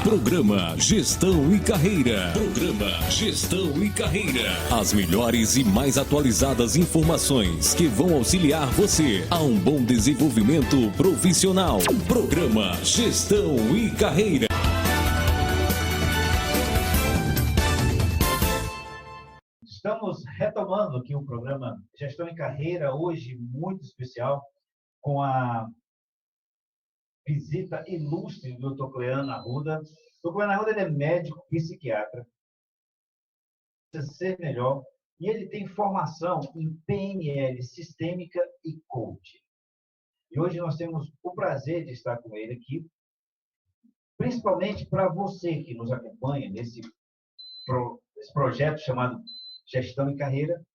Programa Gestão e Carreira. Programa Gestão e Carreira. As melhores e mais atualizadas informações que vão auxiliar você a um bom desenvolvimento profissional. Programa Gestão e Carreira. Estamos retomando aqui o programa Gestão e Carreira, hoje muito especial, com a visita ilustre do Dr. Cleano Arruda. O Dr. Cleano Arruda é médico psiquiatra, precisa ser melhor, e ele tem formação em PNL sistêmica e coaching. E hoje nós temos o prazer de estar com ele aqui, principalmente para você que nos acompanha nesse projeto chamado Gestão e Carreira,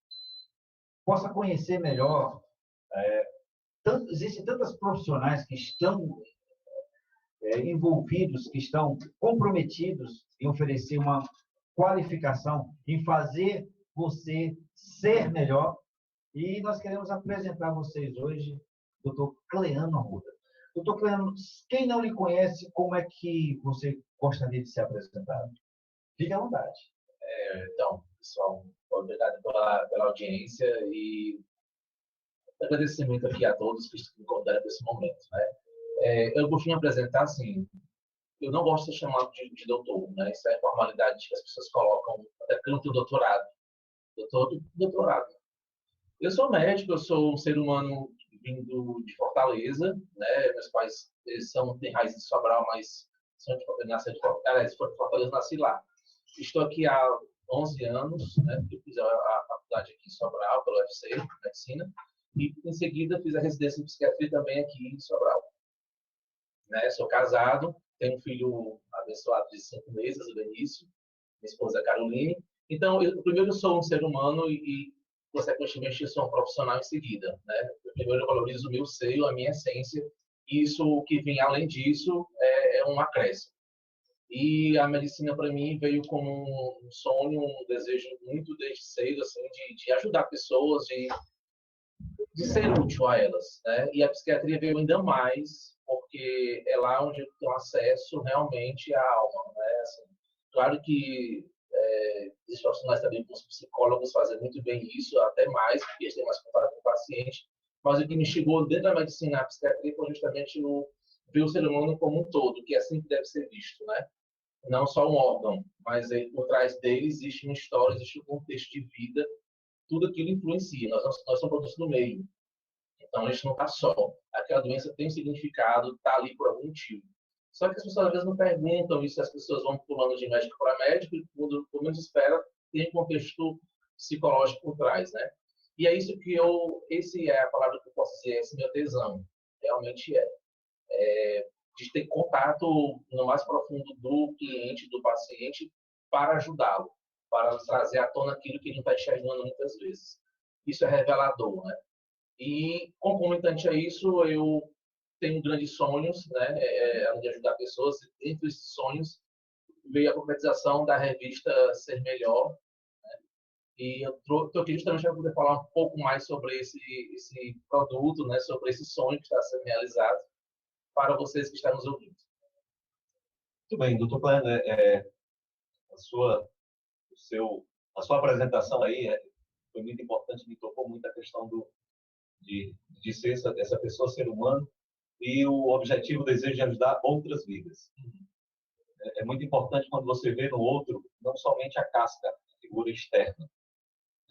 possa conhecer melhor. Existem tantas profissionais que estão envolvidos, que estão comprometidos em oferecer uma qualificação, em fazer você ser melhor. E nós queremos apresentar a vocês hoje o Dr. Cleano Arruda. Dr. Cleano, quem não lhe conhece, como é que você gostaria de ser apresentado? Fique à vontade. Então, pessoal, obrigado pela audiência e agradecimento aqui a todos que me convidaram nesse momento, né? Eu gosto de me apresentar assim, eu não gosto de ser chamado de doutor, né? Isso é formalidade que as pessoas colocam, até porque eu não tenho doutorado. Doutorado. Eu sou médico, eu sou um ser humano vindo de Fortaleza, né? Meus pais, têm raízes de Sobral, mas são de Fortaleza, nasci lá. Estou aqui há 11 anos, né? Eu fiz a faculdade aqui em Sobral, pelo UFC, Medicina, e em seguida fiz a residência em psiquiatria também aqui em Sobral. Né? Sou casado, tenho um filho abençoado de 5 meses, o Benício, minha esposa Caroline. Então, primeiro eu sou um ser humano e consequentemente, eu sou um profissional em seguida. Né? Primeiro eu valorizo o meu seio, a minha essência, e isso que vem além disso é um acréscimo. E a medicina, para mim, veio como um sonho, um desejo muito desde cedo, assim, de ajudar pessoas, de ser útil a elas. Né? E a psiquiatria veio ainda mais, porque é lá onde eu tenho acesso realmente à alma. Né? Assim, claro que os profissionais também, os psicólogos, fazem muito bem isso, até mais, porque eles têm mais contato com o paciente. Mas o que me chegou dentro da medicina, a psiquiatria, foi justamente ver o ser humano como um todo, que é assim que deve ser visto, né? Não só um órgão, mas por trás dele existe uma história, existe um contexto de vida, tudo aquilo influencia. Nós somos produtos do meio. Então, a gente não está só. Aquela doença tem um significado, está ali por algum motivo. Só que as pessoas às vezes não perguntam isso, as pessoas vão pulando de médico para médico e, quando menos espera, tem um contexto psicológico por trás, né? E é isso que esse é a palavra que eu posso dizer, esse meu tesão. Realmente de ter contato no mais profundo do cliente, do paciente, para ajudá-lo, para trazer à tona aquilo que ele não está enxergando muitas vezes. Isso é revelador, né? E, concomitante a isso, eu tenho grandes sonhos, né, além de ajudar pessoas. Entre esses sonhos veio a concretização da revista Ser Melhor, né? E eu estou aqui justamente para poder falar um pouco mais sobre esse produto, né, sobre esse sonho que está sendo realizado, para vocês que estão nos ouvindo. Muito bem, doutor Cleano, a sua apresentação aí foi muito importante, me tocou muito a questão de ser essa pessoa, ser humano, e o objetivo, o desejo de ajudar outras vidas. É muito importante quando você vê no outro, não somente a casca, a figura externa,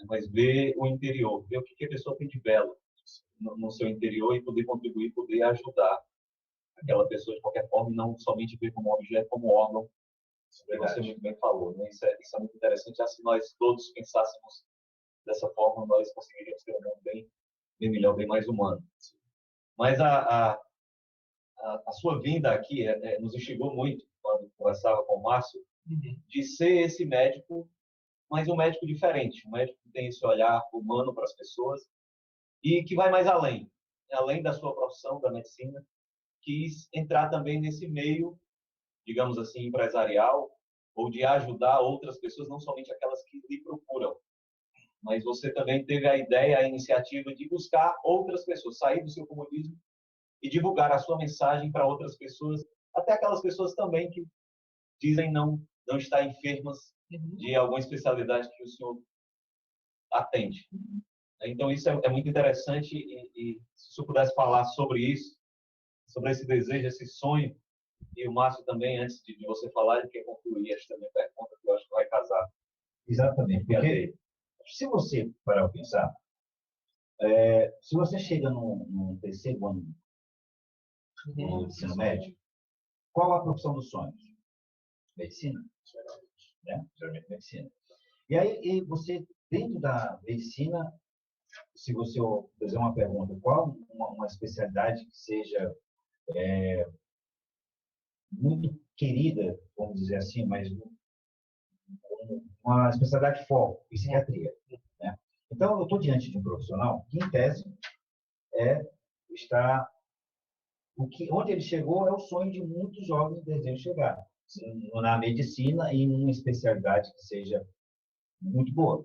mas ver o interior, ver o que a pessoa tem de belo no seu interior e poder contribuir, poder ajudar aquela pessoa de qualquer forma, e não somente ver como objeto, como órgão, como você muito bem falou. Né? Isso é muito interessante. Se nós todos pensássemos dessa forma, nós conseguiríamos ter um mundo bem melhor, bem mais humano. Mas a sua vinda aqui nos instigou muito, quando conversava com o Márcio, de ser esse médico, mas um médico diferente, um médico que tem esse olhar humano para as pessoas e que vai mais além da sua profissão, da medicina, quis entrar também nesse meio, digamos assim, empresarial, ou de ajudar outras pessoas, não somente aquelas que lhe procuram, mas você também teve a ideia, a iniciativa de buscar outras pessoas, sair do seu comodismo e divulgar a sua mensagem para outras pessoas, até aquelas pessoas também que dizem não estar enfermas de alguma especialidade que o senhor atende. Então, isso é muito interessante e se o senhor pudesse falar sobre isso, sobre esse desejo, esse sonho, e o Márcio também, antes de você falar, ele quer concluir esta minha pergunta, que eu acho que vai casar. Exatamente, porque se você parar para pensar, se você chega no terceiro ano do ensino médio, qual a profissão dos sonhos? Medicina, né? Geralmente medicina. E aí você, dentro da medicina, se você fizer uma pergunta, qual uma especialidade que seja muito querida, vamos dizer assim, mas uma especialidade foco, psiquiatria, né? Então, eu estou diante de um profissional que, em tese, está onde ele chegou é o sonho de muitos jovens que desejam chegar, na medicina e em uma especialidade que seja muito boa.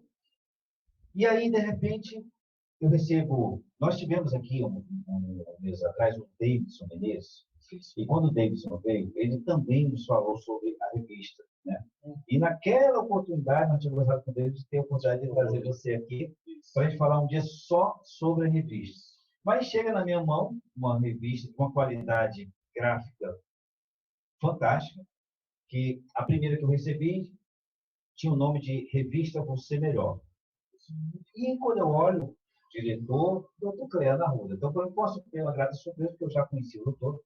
E aí, de repente, eu recebo... Nós tivemos aqui, um mês atrás, o Davidson Menezes, e quando o Davidson veio, ele também nos falou sobre a revista, né? E naquela oportunidade, nós tivemos com o Davidson, ter a oportunidade de trazer você aqui para a gente falar um dia só sobre a revista. Mas chega na minha mão uma revista com uma qualidade gráfica fantástica, que a primeira que eu recebi tinha o nome de Revista Você Melhor. E quando eu olho, o diretor, Dr. Cleano Arruda. Então, eu posso ter uma grata surpresa, porque eu já conheci o doutor,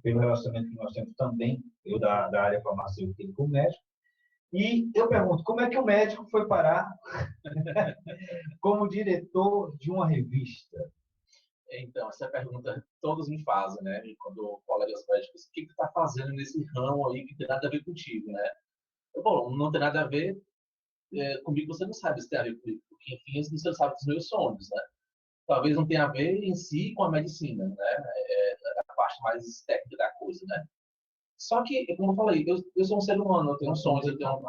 pelo relacionamento que nós temos também, eu da área farmacêutica e com o médico. E eu pergunto, como é que o médico foi parar como diretor de uma revista? Então, essa pergunta todos me fazem, né? Quando colegas médicos, o que tu está fazendo nesse ramo aí que tem nada a ver contigo, né? Bom, não tem nada a ver comigo, você não sabe se tem a ver comigo, porque, enfim, você não sabe dos meus sonhos, né? Talvez não tenha a ver em si com a medicina, né? A parte mais técnica da coisa, né? Só que, como eu falei, eu sou um ser humano, eu tenho sonhos, eu tenho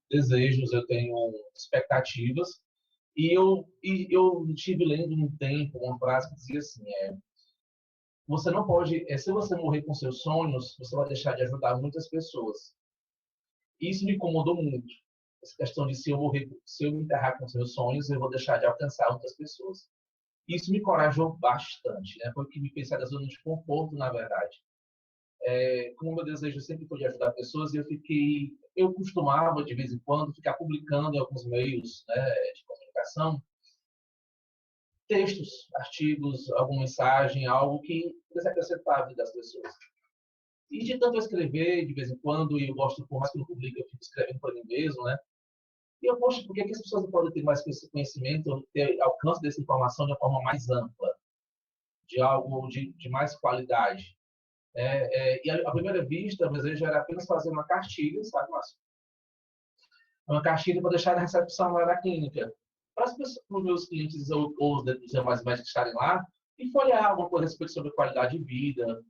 desejos, eu tenho expectativas. E eu estive lendo um tempo, uma frase que dizia assim, você não pode, se você morrer com seus sonhos, você vai deixar de ajudar muitas pessoas. Isso me incomodou muito, essa questão de se eu me enterrar com seus sonhos, eu vou deixar de alcançar outras pessoas. Isso me encorajou bastante, né? Foi o que me fez sair da zona de conforto, na verdade. Como meu desejo sempre foi de ajudar pessoas, eu costumava, de vez em quando, ficar publicando em alguns meios, né, de comunicação, textos, artigos, alguma mensagem, algo que pudesse acrescentar a vida das pessoas. E de tanto eu escrever, de vez em quando, e eu gosto, por mais que eu não publique, eu fico escrevendo para mim mesmo, né? E eu posto, por que as pessoas não podem ter mais conhecimento, ter alcance dessa informação de uma forma mais ampla, de algo de mais qualidade? E à primeira vista, o desejo era apenas fazer uma cartilha, sabe, Márcio? Uma cartilha para deixar na recepção lá da clínica. Para os meus clientes ou os demais médicos estarem lá e folhear alguma coisa a respeito sobre qualidade de vida,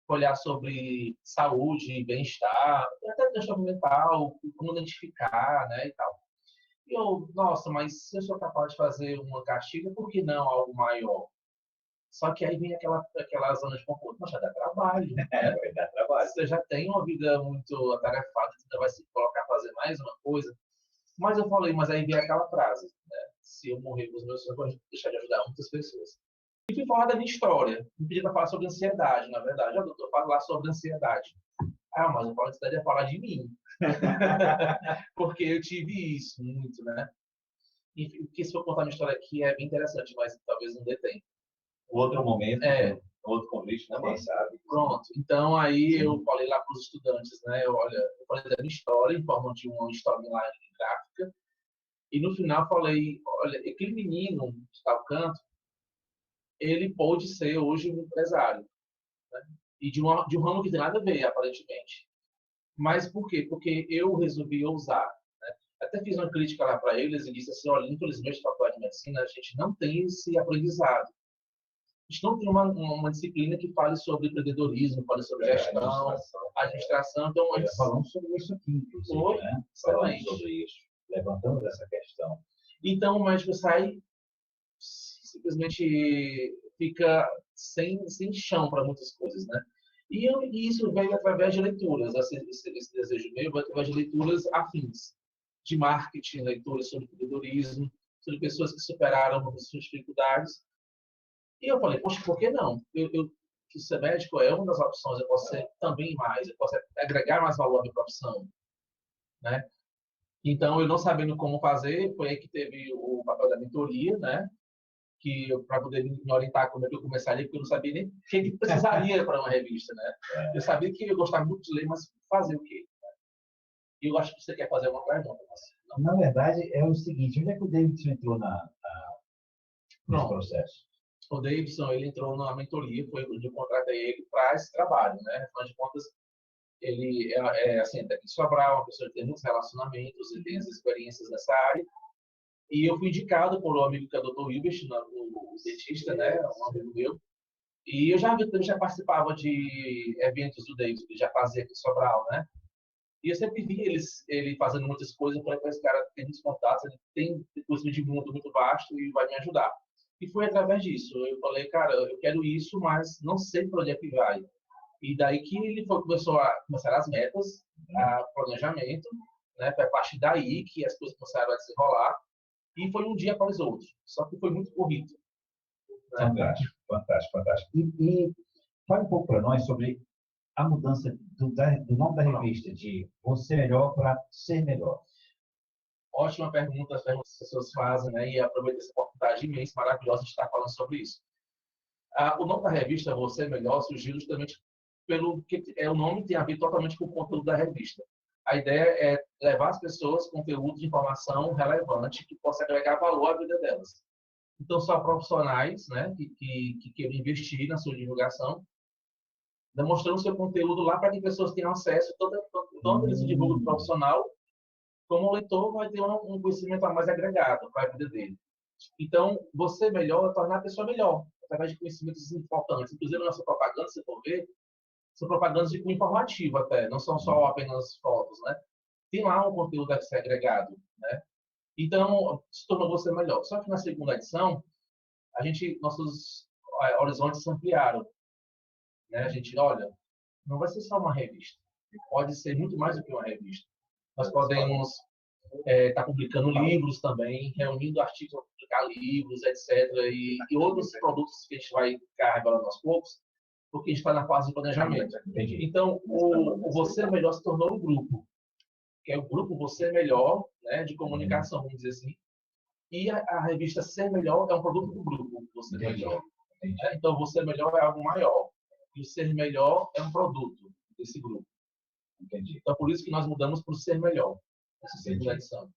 folhear sobre saúde, bem-estar, até transtorno mental, como identificar, né, e tal. E eu, nossa, mas se eu sou capaz de fazer uma cartilha, por que não algo maior? Só que aí vem aquela zona de conforto, mas já dá trabalho, né? Vai dar trabalho. Você já tem uma vida muito atarefada, você ainda vai se colocar a fazer mais uma coisa. Mas eu falei, mas aí vem aquela frase, né? Se eu morrer com os meus sonhos, eu vou deixar de ajudar muitas pessoas. E fui falar da minha história. Me pediram para falar sobre ansiedade, na verdade. Doutor, falar sobre ansiedade. Mas eu falo que você deve falar de mim. Porque eu tive isso muito, né? E porque se eu contar minha história aqui é bem interessante, mas talvez não dê tempo. Outro momento, outro convite, né, Quem sabe? Pronto. Então, aí eu falei lá para os estudantes, né? Eu falei da minha história, em forma de uma storyline gráfica. E no final falei, olha, aquele menino de tal canto, ele pode ser hoje um empresário. Né? E de um ramo que tem nada a ver, aparentemente. Mas por quê? Porque eu resolvi ousar. Né? Até fiz uma crítica lá para eles e disse assim, olha, infelizmente, na faculdade de medicina, a gente não tem esse aprendizado. A gente não tem uma disciplina que fale sobre empreendedorismo, fale sobre gestão, administração. Então, falamos sobre isso aqui, inclusive, né? Falamos sobre isso, levantamos essa questão. Então, o médico sai, simplesmente fica sem chão para muitas coisas, né? E isso veio através de leituras, esse desejo meu veio através de leituras afins, de marketing, leituras sobre empreendedorismo, sobre pessoas que superaram as suas dificuldades. E eu falei, poxa, por que não? Que ser médico é uma das opções, eu posso ser também mais, eu posso agregar mais valor à minha profissão, né? Então, eu não sabendo como fazer, foi aí que teve o papel da mentoria, né? Que para poder me orientar como é que eu começaria, porque eu não sabia nem o que precisaria para uma revista, né? Eu sabia que eu gostava muito de ler, mas fazer o quê? E eu acho que você quer fazer uma pergunta. Mas Na verdade, é o seguinte, onde é que o Davidson entrou nesse Pronto. processo? O Davidson, ele entrou na mentoria, foi onde eu contratei ele para esse trabalho, né? Afinal de contas, ele assim, daqui de Sobral, uma pessoa que tem muitos relacionamentos e tem as experiências nessa área. E eu fui indicado por um amigo que é o Dr. Hilbert, o dentista, né? Um amigo meu. E eu já participava de eventos do Davidson, que já fazia aqui em Sobral, né? E eu sempre vi ele fazendo muitas coisas. Eu falei, esse cara tem muitos contatos, ele tem conhecimento de mundo muito vasto e vai me ajudar. E foi através disso. Eu falei, cara, eu quero isso, mas não sei para onde é que vai. E daí que ele começaram as metas, o planejamento, né? Foi a partir daí que as coisas começaram a desenrolar. E foi um dia após outro. Só que foi muito corrido. Né? Fantástico, fantástico, fantástico. E fale um pouco para nós sobre a mudança do nome da revista, de Você Melhor para Ser Melhor. Ótima pergunta, as perguntas que as pessoas fazem, né? E aproveito essa oportunidade imensa, maravilhosa de estar falando sobre isso. O nome da revista, Você Melhor, surgiu justamente pelo que o nome tem a ver totalmente com o conteúdo da revista. A ideia é levar às pessoas conteúdo de informação relevante que possa agregar valor à vida delas. Então, só profissionais, né, que queiram investir na sua divulgação, demonstrando o seu conteúdo lá para que pessoas tenham acesso, tanto ele se divulga profissional, como o leitor vai ter um conhecimento a mais agregado para a vida dele. Então, você melhor é tornar a pessoa melhor, através de conhecimentos importantes. Inclusive, a nossa propaganda, se for ver, são propagandas de cunho informativo até, não são só apenas fotos, né? Tem lá um conteúdo a ser agregado, né? Então, se tornou você melhor. Só que na segunda edição, nossos horizontes se ampliaram, né? A gente, olha, não vai ser só uma revista, pode ser muito mais do que uma revista. Nós podemos estar publicando livros também, reunindo artigos para publicar livros, etc. E outros produtos que a gente vai ficar revelando aos poucos, porque a gente está na fase de planejamento. Então, o Você Melhor se tornou um grupo, que é o grupo Você Melhor, né, de comunicação, vamos dizer assim. E a revista Ser Melhor é um produto do grupo Você Melhor. Então, Você Melhor é algo maior. E o Ser Melhor é um produto desse grupo. Entendi. Então, por isso que nós mudamos para o Ser Melhor, essa segunda edição.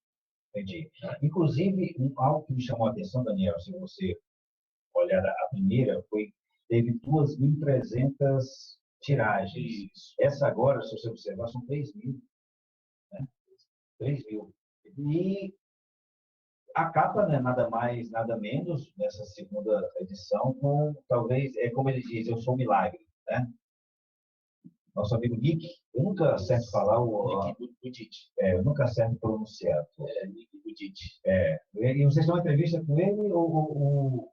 Entendi. Inclusive, algo que me chamou a atenção, Daniel, se você olhar a primeira, teve 2.300 tiragens. Isso. Essa agora, se você observar, são 3.000. Né? 3.000. E a capa não é nada mais, nada menos, nessa segunda edição, talvez, como ele diz, eu sou um milagre. Né? Nosso amigo Nick, eu nunca acerto falar Nick Budit. Eu nunca acerto pronunciar. Nick Budit. E vocês estão em entrevista com ele ou...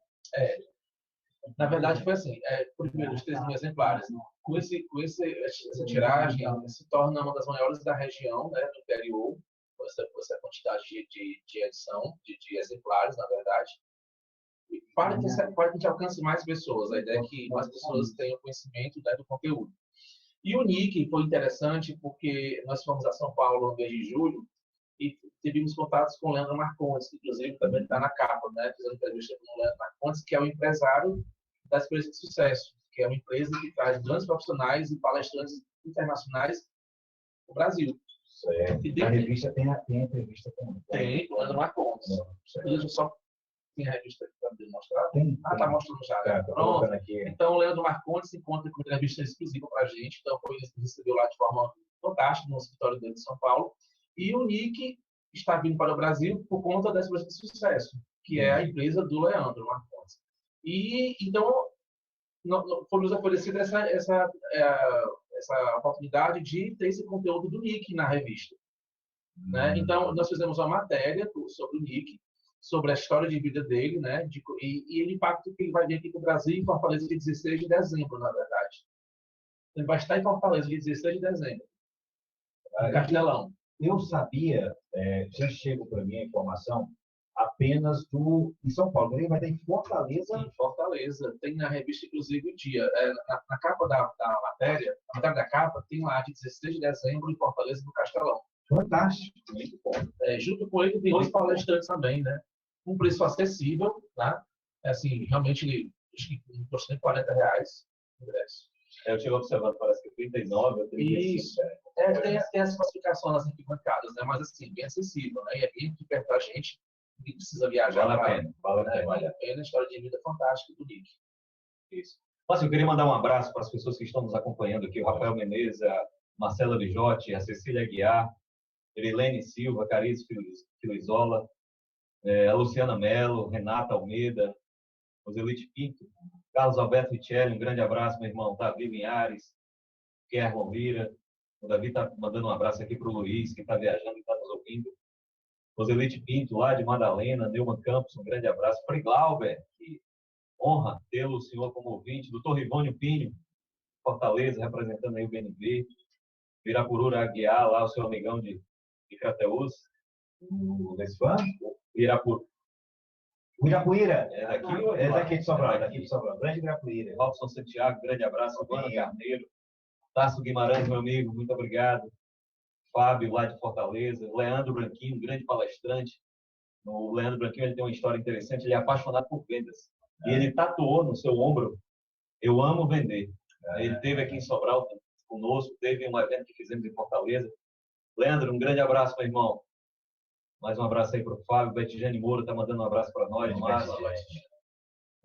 Na verdade, foi assim, primeiro, os 3.000 exemplares. Com essa tiragem, se torna uma das maiores da região, né, do interior, com essa quantidade de edição, de exemplares, na verdade. E para que a gente alcance mais pessoas, a ideia é que mais pessoas tenham conhecimento, né, do conteúdo. E o Nick foi interessante porque nós fomos a São Paulo no mês de julho e tivemos contatos com o Leandro Marcondes, que inclusive também está na capa, né? Fizemos entrevista com o Leandro Marcondes, que é o empresário da Experiência de Sucesso, que é uma empresa que traz grandes profissionais e palestrantes internacionais para o Brasil. A revista tem a entrevista com Tem, o Leandro Marcondes. Deixa eu só... Tem a revista aqui para demonstrar? Tem. Está mostrando já. Né? Pronto. Aqui. Então, o Leandro Marcondes se encontra com uma entrevista exclusiva para a gente. Então, ele recebeu lá de forma fantástica no escritório dele de São Paulo. E o Nick está vindo para o Brasil por conta da Experiência de Sucesso, que é a empresa do Leandro Marcondes. E, então, foi nos oferecida essa oportunidade de ter esse conteúdo do Nick na revista. Né? Então, nós fizemos uma matéria sobre o Nick, sobre a história de vida dele, né? E o impacto que ele vai vir aqui para o Brasil, em Fortaleza, de 16 de dezembro, na verdade. Ele vai estar em Fortaleza, dia 16 de dezembro, no Castelão. Eu sabia, já chegou para mim a informação, apenas em São Paulo. Ele vai ter em Fortaleza. Em Fortaleza. Tem na revista, inclusive, o dia. Na capa da matéria, na metade da capa, tem lá de 16 de dezembro em Fortaleza, no Castelão. Fantástico, muito bom. Junto com ele, tem dois palestrantes também, né? Um preço acessível, tá? Assim, realmente, acho que não custa nem R$40 o ingresso. Eu estive observando, parece que 39 ou 35. Isso. Tem as classificações nas arquibancadas, né? Mas assim, bem acessível, né? E é bem aqui perto da gente, que precisa viajar. Vale a pena. Vale a pena. A história de vida fantástica do Nick. Isso. Mas eu queria mandar um abraço para as pessoas que estão nos acompanhando aqui, o Rafael Menezes, a Marcela Bijotti, a Cecília Aguiar, Erilene Silva, Cariz Filizola, a Luciana Mello, Renata Almeida, Roselite Pinto, Carlos Alberto Richelli, um grande abraço, meu irmão, Davi Linhares, Kerlon Lira, o Davi está mandando um abraço aqui para o Luiz, que está viajando e está nos ouvindo, Roselite Pinto, lá de Madalena, Neumann Campos, um grande abraço, Frei Glauber, que honra tê-lo, o senhor, como ouvinte, doutor Rivônio Pinho, Fortaleza, representando aí o BNV, Virapurura Aguiar, lá o seu amigão de Crateús, O Desfã? Ibirapuera. É daqui de Sobral, Grande Ibirapuera. Robson Santiago, grande abraço. Albano Carneiro. Tarso Guimarães, meu amigo, muito obrigado. Fábio, lá de Fortaleza. Leandro Branquinho, grande palestrante. O Leandro Branquinho, ele tem uma história interessante. Ele é apaixonado por vendas. E ele tatuou no seu ombro: eu amo vender. Ele esteve aqui em Sobral conosco, teve um evento que fizemos em Fortaleza. Leandro, um grande abraço, meu irmão. Mais um abraço aí para o Fábio. Betijane Moura está mandando um abraço para nós.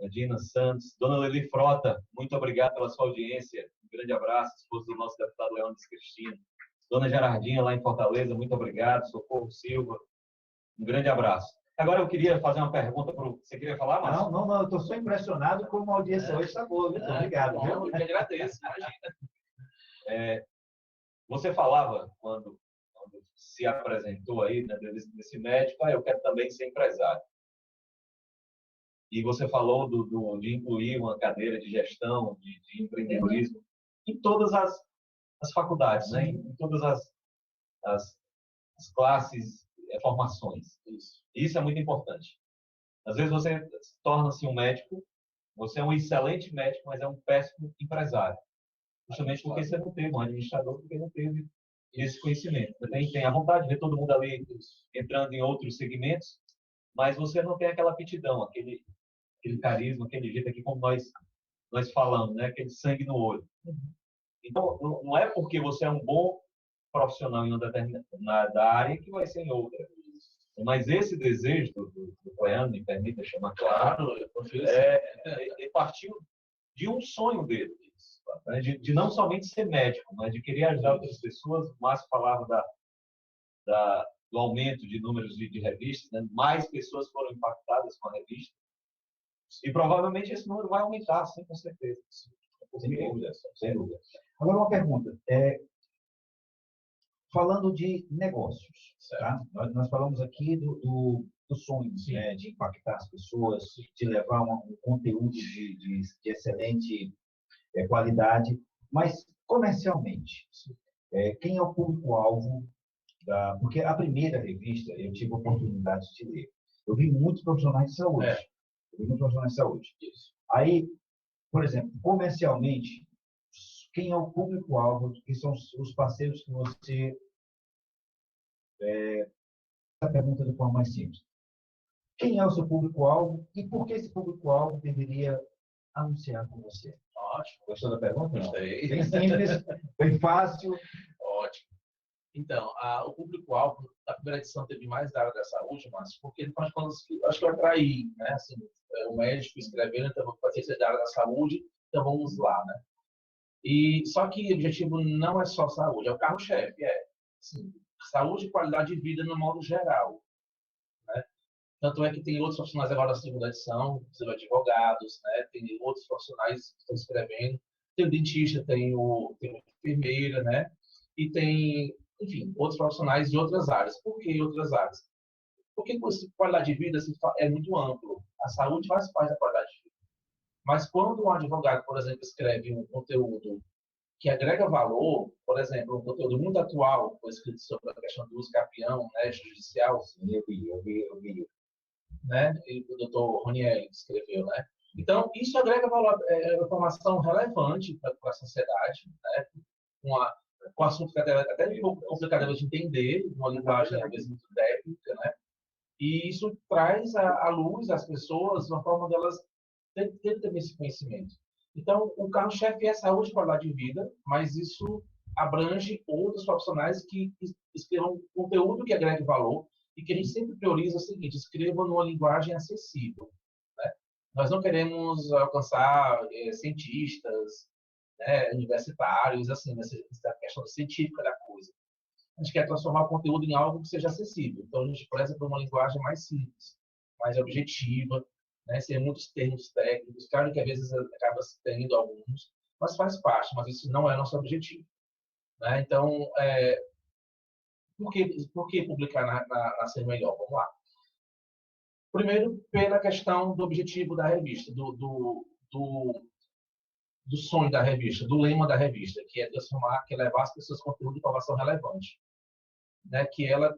Dina Santos. Dona Leli Frota, muito obrigado pela sua audiência. Um grande abraço. Esposa do nosso deputado Leônidas Cristina. Dona Gerardinha, lá em Fortaleza, muito obrigado. Socorro Silva, um grande abraço. Agora eu queria fazer uma pergunta para você. Queria falar, Márcio? Não, eu estou só impressionado como a audiência hoje está boa. Muito obrigado. Eu que agradeço, imagina. Você falava, quando se apresentou aí, né, desse médico, eu quero também ser empresário. E você falou de incluir uma cadeira de gestão, de empreendedorismo, em todas as faculdades, né? Em todas as classes, formações. Isso é muito importante. Às vezes você torna-se um médico, você é um excelente médico, mas é um péssimo empresário. Justamente porque você não teve um administrador, porque não teve esse conhecimento. Você tem a vontade de ver todo mundo ali entrando em outros segmentos, mas você não tem aquela aptidão, aquele carisma, aquele jeito aqui, como nós falamos, né? Aquele sangue no olho. Então, não é porque você é um bom profissional em uma determinada área que vai ser em outra. Mas esse desejo do Goiano, me permita chamar claro, partiu de um sonho dele, né? De não somente ser médico, mas de querer ajudar outras pessoas. O Márcio falava do aumento de números de revistas, né? Mais pessoas foram impactadas com a revista. E provavelmente esse número vai aumentar, sim, com certeza. Sem dúvida. Agora uma pergunta. Falando de negócios, tá? Nós falamos aqui do sonho, né? De impactar as pessoas, de levar um conteúdo de excelente qualidade, mas comercialmente, quem é o público-alvo porque a primeira revista eu tive a oportunidade de ler. Eu vi muitos profissionais de saúde. Isso. Aí, por exemplo, comercialmente, quem é o público-alvo, que são os parceiros que você... Essa pergunta de forma mais simples. Quem é o seu público-alvo e por que esse público-alvo deveria anunciar com você? Ótimo. Gostou da pergunta? Gostei. Bem simples, bem fácil. Ótimo. Então, o público-alvo da primeira edição teve mais da área da saúde, mas porque ele faz coisas que acho que vai atrair, né? Assim, o médico escrevendo, então vou fazer isso da área da saúde, então vamos lá, né? E só que o objetivo não é só saúde, é o carro-chefe, assim, saúde e qualidade de vida no modo geral, né? Tanto é que tem outros profissionais agora na segunda edição, tem advogados, né? Tem outros profissionais que estão escrevendo, tem o dentista, tem a enfermeira, né? E tem, enfim, outros profissionais de outras áreas. Por que outras áreas? Porque qualidade de vida é muito amplo. A saúde faz parte da qualidade de vida. Mas quando um advogado, por exemplo, escreve um conteúdo que agrega valor, por exemplo, um conteúdo muito atual, foi escrito sobre a questão do uso capião, né, judicial, Eu vi. né, e o doutor Roniel escreveu, né? Então, isso agrega valor, é informação relevante para a sociedade, né? Com um assunto que até um pouco complicado de entender, uma linguagem, às vezes, muito técnica, né? E isso traz à luz às pessoas uma forma delas terem também esse conhecimento. Então, o carro-chefe é saúde e qualidade de vida, mas isso abrange outros profissionais que escrevam conteúdo que agregue valor e que a gente sempre prioriza o seguinte: escreva numa linguagem acessível. Né? Nós não queremos alcançar cientistas, né, universitários, assim, nessa questão científica da coisa. A gente quer transformar o conteúdo em algo que seja acessível. Então, a gente preza por uma linguagem mais simples, mais objetiva, né, sem muitos termos técnicos. Claro que, às vezes, acaba tendo alguns, mas faz parte, mas isso não é nosso objetivo. Né? Então, por que publicar na Ser Melhor? Vamos lá. Primeiro, pela questão do objetivo da revista, do sonho da revista, do lema da revista, que é transformar, que é levar as pessoas conteúdo de informação relevante. Né? Que ela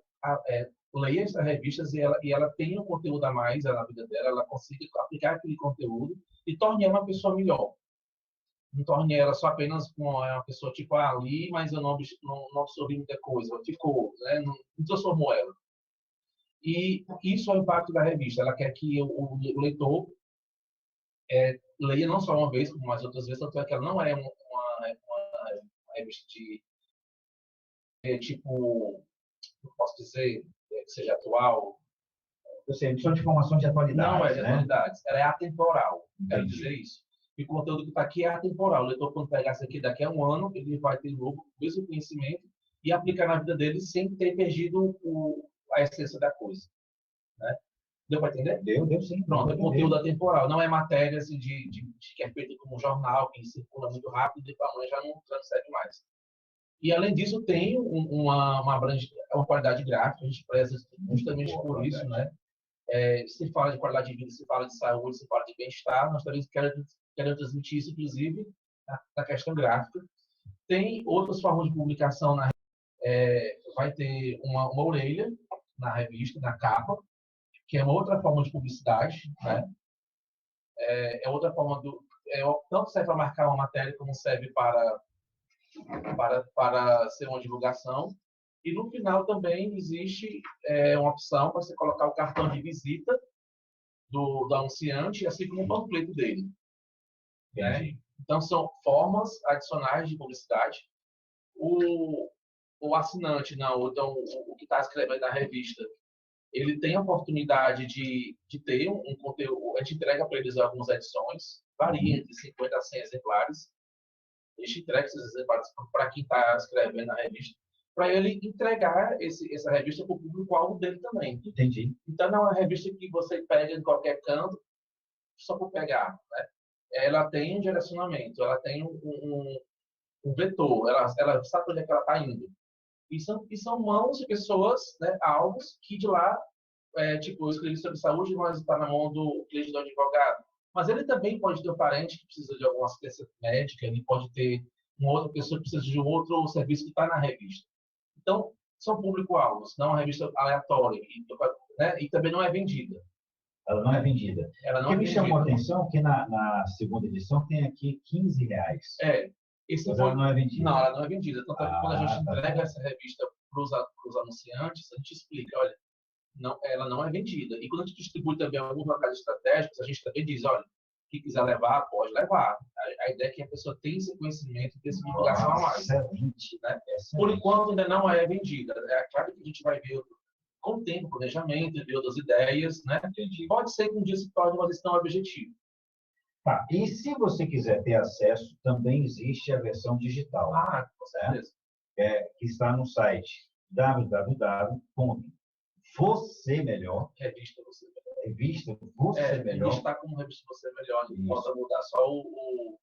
leia essas revistas e ela tenha um conteúdo a mais na vida dela, ela consiga aplicar aquele conteúdo e torne ela uma pessoa melhor. Não torne ela só apenas uma pessoa tipo ali, mas eu não absorvi muita coisa, ficou, né? Não transformou ela. E isso é o impacto da revista. Ela quer que o leitor leia não só uma vez, como mais outras vezes, tanto é que ela não é uma revista de tipo, eu posso dizer, que seja atual. Ou seja, edição de informação de atualidade. Não é de atualidades, ela é atemporal. Quero Entendi. dizer isso. E o conteúdo que está aqui é atemporal. O leitor, quando pegar isso aqui daqui a um ano, ele vai ter o mesmo conhecimento e aplicar na vida dele sem ter perdido a essência da coisa. Né? Deu para entender? Deu sim. Pronto, é conteúdo atemporal. Não é matéria assim, que é feito como um jornal, que circula muito rápido e para amanhã já não serve mais. E, além disso, tem uma qualidade gráfica, a gente preza justamente por isso, né? Se fala de qualidade de vida, se fala de saúde, se fala de bem-estar, nós também queremos transmitir isso, inclusive, na questão gráfica. Tem outras formas de publicação, vai ter uma orelha na revista, na capa, que é uma outra forma de publicidade, né? É outra forma tanto serve para marcar uma matéria, como serve para ser uma divulgação. E no final também existe uma opção para você colocar o cartão de visita do anunciante, assim como o panfleto dele. Né? Então, são formas adicionais de publicidade. O assinante, não, então, o que está escrevendo na revista, ele tem a oportunidade de ter um conteúdo. A gente entrega para eles algumas edições, varia entre 50 a 100 exemplares. A gente entrega esses exemplares para quem está escrevendo na revista, para ele entregar essa revista para o público-alvo dele também. Entendi. Então, não é uma revista que você pega em qualquer canto só por pegar. Né? Ela tem um direcionamento, ela tem um vetor, ela sabe onde é que ela está indo. E são mãos de pessoas, né, alvos, que de lá, tipo, eu escrevi sobre saúde, mas está na mão do cliente do advogado. Mas ele também pode ter um parente que precisa de alguma assistência médica, ele pode ter uma outra pessoa que precisa de um outro serviço que está na revista. Então, são público-alvos, não é uma revista aleatória, né? E também não é vendida. Ela não é vendida. O que me chamou a atenção é que na segunda edição tem aqui R$15. Mas ela não é vendida. Não, ela não é vendida. Tanto é que quando a gente entrega essa revista para os anunciantes, a gente explica, olha, ela não é vendida. E quando a gente distribui também alguns locais estratégicos, a gente também diz, olha, quem quiser levar, pode levar. A ideia é que a pessoa tenha esse conhecimento, tenha essa divulgação a mais. Excelente, né? Por enquanto, ainda não é vendida. É claro que a gente vai ver com o tempo, planejamento, ver outras ideias, né? Pode ser que um dia se torne uma lição objetiva. Tá. E se você quiser ter acesso, também existe a versão digital. Com certeza. Que está no site www.vocêmelhor. Revista Você Melhor. Revista Você Melhor. Está como Revista Você Melhor. Falta mudar só o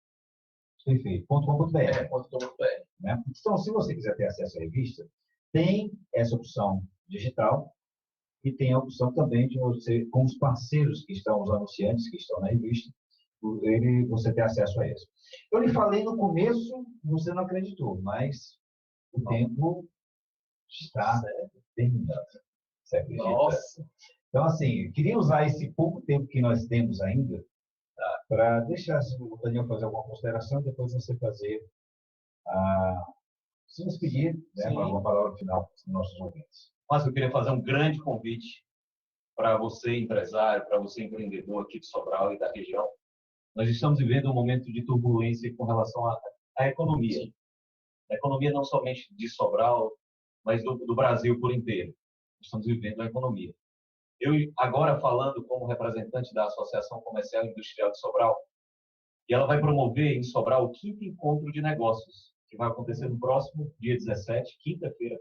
Perfeito. .com.br. Né? Então, se você quiser ter acesso à revista, tem essa opção digital e tem a opção também de você, com os parceiros que estão, os anunciantes que estão na revista, você ter acesso a isso. Eu lhe falei no começo, você não acreditou, mas o tempo está terminando. Você acredita? Nossa! Então, assim, queria usar esse pouco tempo que nós temos ainda para deixar o Daniel fazer alguma consideração e depois você fazer se despedir, né, Sim. uma palavra final para os nossos ouvintes. Mas eu queria fazer um grande convite para você, empresário, para você, empreendedor aqui de Sobral e da região. Nós estamos vivendo um momento de turbulência com relação à economia. A economia não somente de Sobral, mas do Brasil por inteiro. Estamos vivendo a economia. Eu, agora, falando como representante da Associação Comercial e Industrial de Sobral, e ela vai promover em Sobral o 5º Encontro de Negócios, que vai acontecer no próximo dia 17, quinta-feira,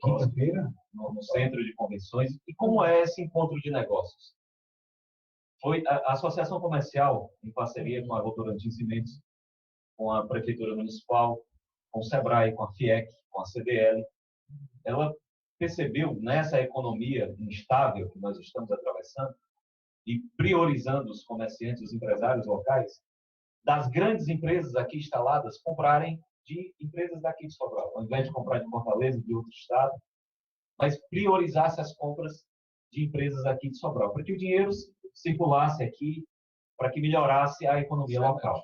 no Centro de Convenções. E como é esse encontro de negócios? Foi a Associação Comercial, em parceria com a Votorantim Cimentos, com a Prefeitura Municipal, com o SEBRAE, com a FIEC, com a CDL, ela percebeu nessa economia instável que nós estamos atravessando e priorizando os comerciantes, os empresários locais, das grandes empresas aqui instaladas comprarem de empresas daqui de Sobral, ao invés de comprar de Fortaleza, de outro estado, mas priorizasse as compras de empresas aqui de Sobral, para que o dinheiro circulasse aqui, para que melhorasse a economia local.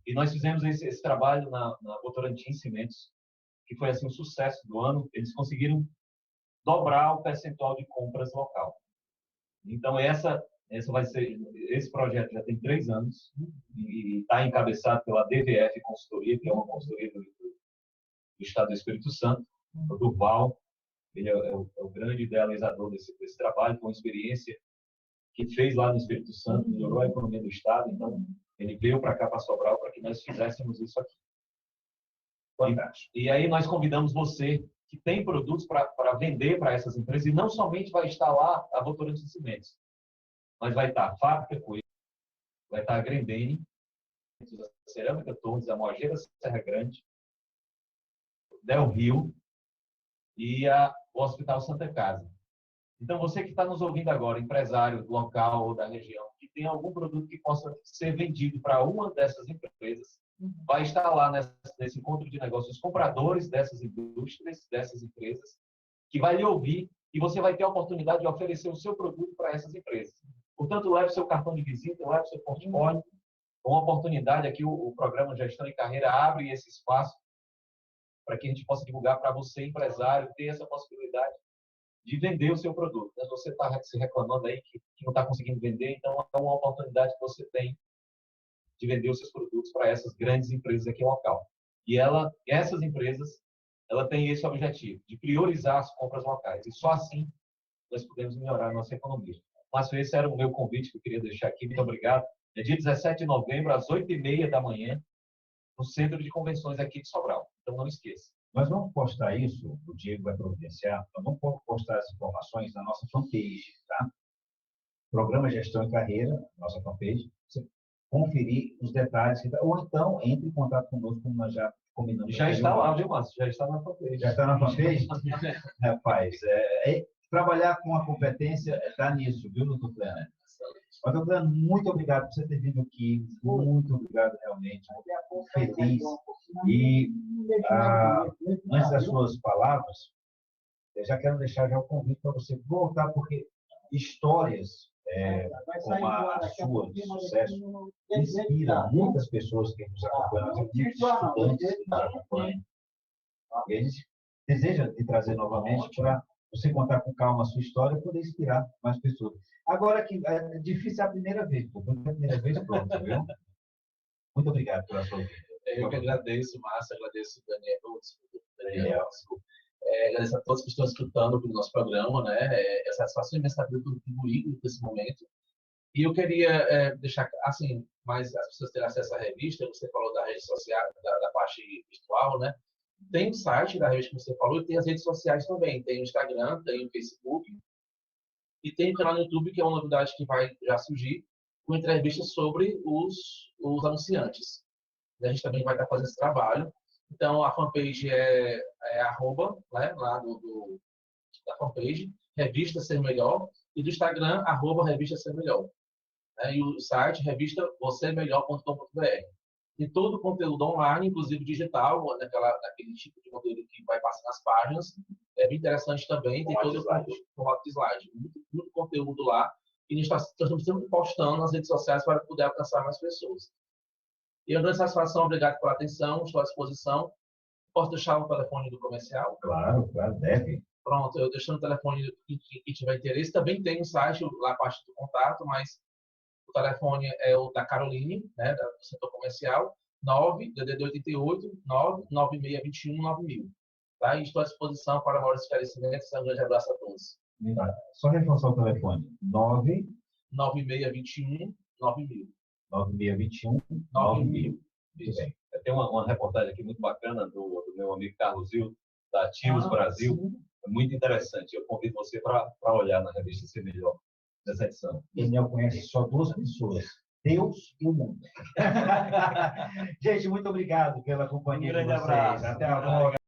E nós fizemos esse trabalho na Votorantim Cimentos, que foi assim um sucesso do ano. Eles conseguiram dobrar o percentual de compras local. Então esse projeto já tem 3 anos e está encabeçado pela DVF Consultoria, que é uma consultoria do Estado do Espírito Santo, o Durval. Ele é o grande idealizador desse trabalho, com experiência que fez lá no Espírito Santo, melhorou a economia do Estado. Então ele veio para cá, para Sobral, para que nós fizéssemos isso aqui. E aí nós convidamos você que tem produtos para vender para essas empresas, e não somente vai estar lá a Votorantim Cimentos, mas vai estar a Fábrica Coelho, vai estar a Grendene, a Cerâmica Torres, a Moageira Serra Grande, Del Rio e o Hospital Santa Casa. Então, você que está nos ouvindo agora, empresário do local ou da região, que tem algum produto que possa ser vendido para uma dessas empresas, vai estar lá nesse encontro de negócios, compradores dessas indústrias, dessas empresas, que vai lhe ouvir, e você vai ter a oportunidade de oferecer o seu produto para essas empresas. Portanto, leve seu cartão de visita, leve seu portfólio. Uma oportunidade aqui, o programa Gestão e Carreira abre esse espaço para que a gente possa divulgar para você, empresário, ter essa possibilidade de vender o seu produto. Você está se reclamando aí que não está conseguindo vender, então é uma oportunidade que você tem de vender os seus produtos para essas grandes empresas aqui local. E essas empresas, ela tem esse objetivo, de priorizar as compras locais. E só assim nós podemos melhorar a nossa economia. Mas esse era o meu convite que eu queria deixar aqui. Muito obrigado. É dia 17 de novembro, às 8h30 da manhã, no Centro de Convenções aqui de Sobral. Então, não esqueça. Nós vamos postar isso, o Diego vai providenciar, nós vamos postar as informações na nossa fanpage, tá? Programa Gestão e Carreira, nossa fanpage. Você conferir os detalhes, ou então entre em contato conosco, como nós já combinamos. Já está lá, viu, Márcio? Já está na fanpage. Já está na fanpage? Rapaz, trabalhar com a competência está nisso, viu, doutor Pleno? Mas, doutor Pleno, muito obrigado por você ter vindo aqui. Muito obrigado, realmente. Muito feliz. E, antes das suas palavras, eu já quero deixar já o convite para você voltar, porque histórias como a sua de sucesso inspira muitas pessoas que nos acompanham, muitos estudantes que nos acompanham. E a gente deseja te trazer novamente para você contar com calma a sua história e poder inspirar mais pessoas. Agora, que é difícil a primeira vez, pronto, viu? Muito obrigado pela sua vida. Eu que agradeço, Márcio, agradeço o Daniel, agradeço a todos que estão escutando o nosso programa, né? É satisfação imensa ter contribuído nesse momento. E eu queria deixar, assim, mais as pessoas terem acesso à revista. Você falou da rede social, da parte virtual, né? Tem o site da revista que você falou e tem as redes sociais também. Tem o Instagram, tem o Facebook e tem o canal no YouTube, que é uma novidade que vai já surgir, com entrevistas sobre os anunciantes. A gente também vai estar fazendo esse trabalho. Então, a fanpage é arroba, né, lá da fanpage, Revista Ser Melhor, e do Instagram, arroba Revista Ser Melhor. né? E o site revista vocemelhor.com.br. Tem todo o conteúdo online, inclusive digital, naquele tipo de conteúdo que vai passar nas páginas. É bem interessante também, tem todo o formato de slide. Muito conteúdo lá. E nós estamos sempre postando nas redes sociais para poder alcançar mais pessoas. E uma grande satisfação, obrigado pela atenção, estou à disposição. Posso deixar o telefone do comercial? Claro, deve. Pronto, eu deixando o telefone que tiver interesse. Também tem um site lá, a parte do contato, mas o telefone é o da Caroline, né, do setor comercial, 9-DDD88 99621-9000. Tá? E estou à disposição para maiores esclarecimentos. Um grande abraço a todos. Só reforçar o telefone. 9621-9000. 9621-9000. Muito bem. Tem uma reportagem aqui muito bacana do meu amigo Carlos Zil, da Ativos Brasil. Sim. É muito interessante. Eu convido você para olhar na revista Ser Melhor nessa edição. Daniel conhece só duas pessoas, Deus e o mundo. Gente, muito obrigado pela companhia de vocês. Abraço. Até a próxima.